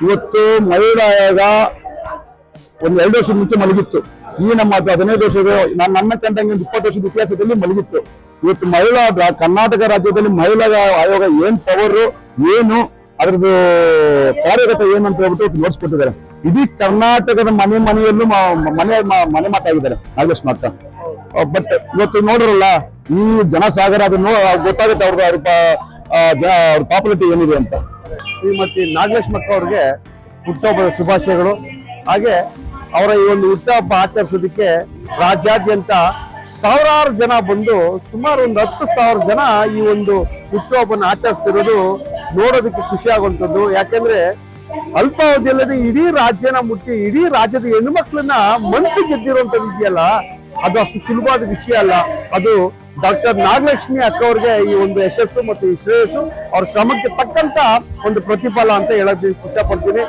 ಇವತ್ತು ಮಹಿಳಾ ಆಯೋಗ ಒಂದು 2 ವರ್ಷದ ಮುಂಚೆ ಮಲಗಿತ್ತು. ಈ ನಮ್ಮ 15 ವರ್ಷದ ನನ್ನ ಕಂಡಂಗೆ 20 ವರ್ಷದ ಇತಿಹಾಸದಲ್ಲಿ ಮಲಗಿತ್ತು. ಇವತ್ತು ಕರ್ನಾಟಕ ರಾಜ್ಯದಲ್ಲಿ ಮಹಿಳಾ ಆಯೋಗ ಏನ್ ಪವರ್, ಏನು ಅದ್ರದ್ದು ಕಾರ್ಯಗತ ಏನು ಅಂತ ಹೇಳ್ಬಿಟ್ಟು ನೋಡ್ಸ್ಕೊಟ್ಟಿದ್ದಾರೆ. ಇಡೀ ಕರ್ನಾಟಕದ ಮನೆಯಲ್ಲೂ ಮನೆ ಮಾತಾಗಿದ್ದಾರೆ ನಾಗೇಶ್ ಮಾತಾ. ಬಟ್ ಇವತ್ತು ನೋಡ್ರಲ್ಲ ಈ ಜನಸಾಗರ ಅದನ್ನು ಗೊತ್ತಾಗುತ್ತೆ ಅವ್ರ ಪಾಪ್ಯುಲಾರಿಟಿ ಏನಿದೆ ಅಂತ. ಶ್ರೀಮತಿ ನಾಗೇಶ್ ಮಕ್ಕ ಅವ್ರಿಗೆ ಹುಟ್ಟುಹಬ್ಬದ ಶುಭಾಶಯಗಳು. ಹಾಗೆ ಅವರ ಈ ಒಂದು ಹುಟ್ಟುಹಬ್ಬ ಆಚರಿಸೋದಕ್ಕೆ ರಾಜ್ಯಾದ್ಯಂತ ಸಾವಿರಾರು ಜನ ಬಂದು ಸುಮಾರು ಒಂದು 10,000 ಜನ ಈ ಒಂದು ಹುಟ್ಟುಹಬ್ಬನ ಆಚರಿಸ್ತಿರೋದು ನೋಡೋದಕ್ಕೆ ಖುಷಿ ಆಗುವಂಥದ್ದು. ಯಾಕೆಂದ್ರೆ ಅಲ್ಪಾವಧಿಯಲ್ಲಿ ಇಡೀ ರಾಜ್ಯನ ಮುಟ್ಟಿ ಇಡೀ ರಾಜ್ಯದ ಹೆಣ್ಮಕ್ಳನ್ನ ಮನಸ್ಸಿಗೆ ಗೆದ್ದಿರುವಂಥದ್ದು ಇದೆಯಲ್ಲ, ಅದು ಅಷ್ಟು ಸುಲಭವಾದ ವಿಷಯ ಅಲ್ಲ. ಅದು ಡಾಕ್ಟರ್ ನಾಗಲಕ್ಷ್ಮಿ ಅಕ್ಕ ಅವ್ರಿಗೆ ಈ ಒಂದು ಯಶಸ್ಸು ಮತ್ತು ಈ ಶ್ರೇಯಸ್ಸು ಅವ್ರ ಶ್ರಮಕ್ಕೆ ತಕ್ಕಂತ ಒಂದು ಪ್ರತಿಫಲ ಅಂತ ಹೇಳೋದಕ್ಕೆ ಇಷ್ಟಪಡ್ತೀನಿ.